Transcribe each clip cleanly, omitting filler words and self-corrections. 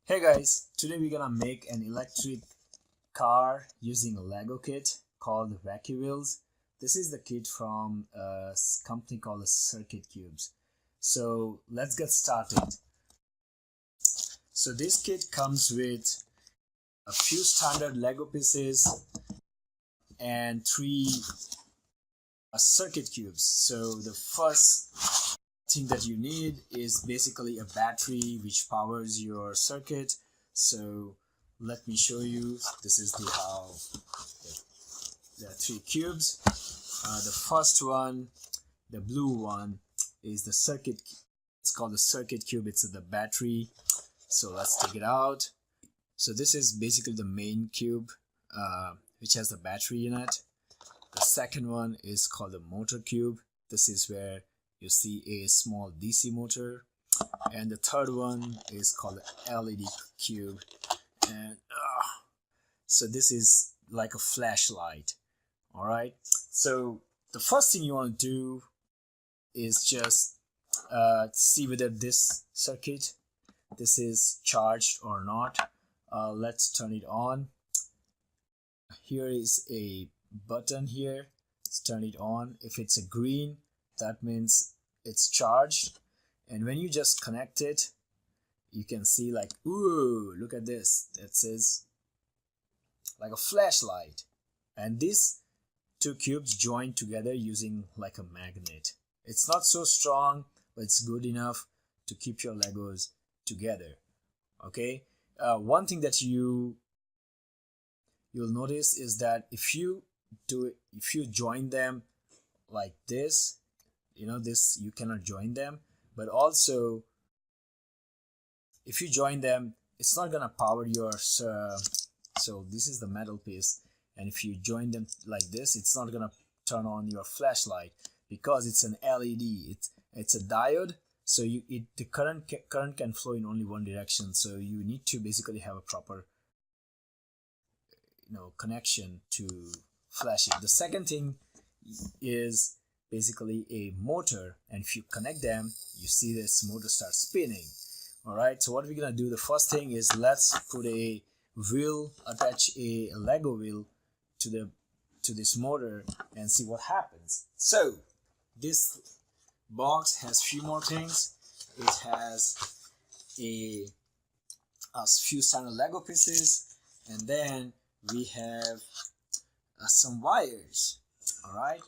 Hey guys, today we're gonna make an electric car using a Lego kit called Wacky Wheels. This is the kit from a company called Circuit Cubes. So let's get started. So this kit comes with a few standard Lego pieces and three circuit cubes. So the first thing that you need is basically a battery which powers your circuit. So let me show you. This is the how the three cubes. The first one, the blue one, is the circuit. It's called the circuit cube. It's the battery. So let's take it out. So this is basically the main cube, which has the battery in it. The second one is called the motor cube. This is where you see a small DC motor. And the third one is called the LED cube. And so this is like a flashlight. All right. So the first thing you want to do is just see whether this circuit, this is charged or not. Let's turn it on. Here is a button here. Let's turn it on. If it's a green, that means it's charged. And when you just connect it, you can see like, ooh, look at this. It says like a flashlight. And these two cubes join together using like a magnet. It's not so strong, but it's good enough to keep your Legos together. Okay. One thing that you'll notice is that if you join them like this, this you cannot join them. But also, if you join them, it's not gonna power your. So this is the metal piece, and if you join them like this, it's not gonna turn on your flashlight because it's an LED. It's a diode, so the current can flow in only one direction. So you need to basically have a proper connection to flash it. The second thing is basically a motor, and if you connect them, you see this motor start spinning. All right, so what we're gonna do, the first thing is let's put a wheel, attach a Lego wheel to this motor and see what happens. So this box has few more things. It has a few standard Lego pieces, and then we have some wires. All right,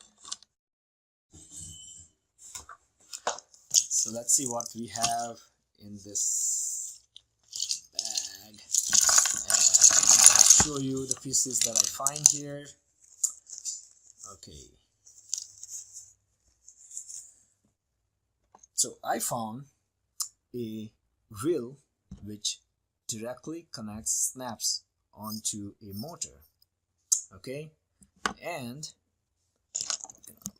so let's see what we have in this bag. And I'm going to show you the pieces that I find here. Okay, so I found a wheel which directly snaps onto a motor. Okay, and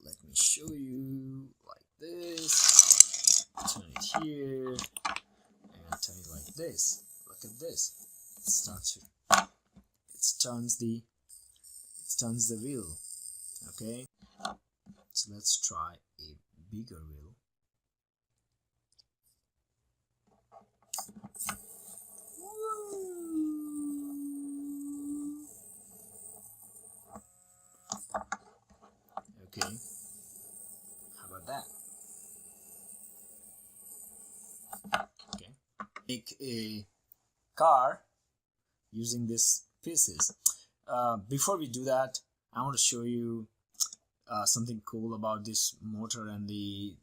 let me show you like this. Turn it here and turn it like this. Look at this. It turns the wheel. Okay, so let's try a bigger wheel. Okay, how about that? Okay, make a car using these pieces. Before we do that, I want to show you something cool about this motor and the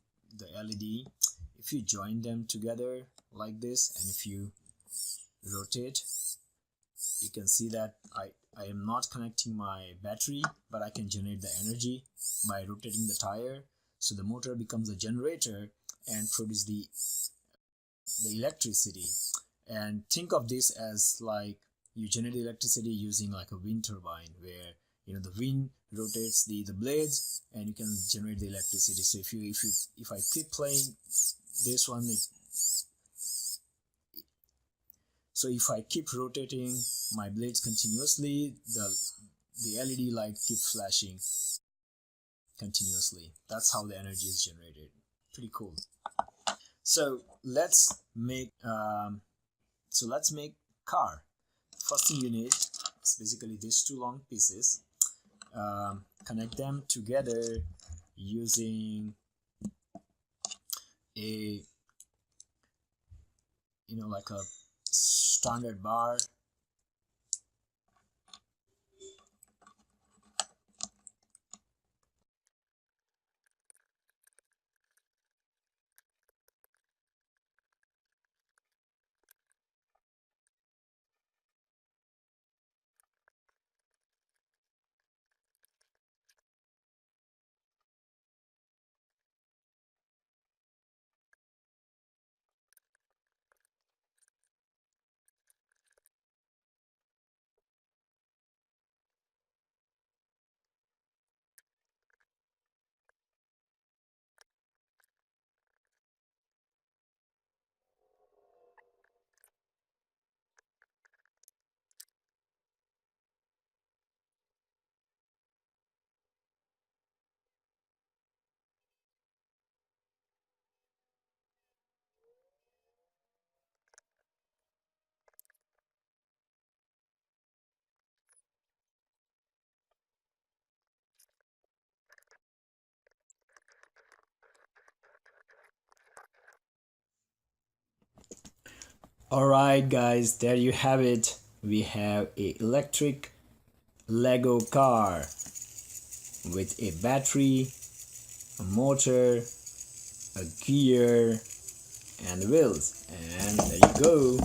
LED. If you join them together like this, and if you rotate, you can see that I am not connecting my battery, but I can generate the energy by rotating the tire. So the motor becomes a generator and produce the electricity. And think of this as like you generate electricity using like a wind turbine, where the wind rotates the blades and you can generate the electricity. So if I keep playing this one, so if I keep rotating my blades continuously, the LED light keeps flashing continuously. That's how the energy is generated. Pretty cool. So let's make So let's make car. First thing you need is basically these two long pieces. Connect them together using a like a standard bar. Alright guys, there you have it. We have a electric Lego car with a battery, a motor, a gear, and wheels. And there you go.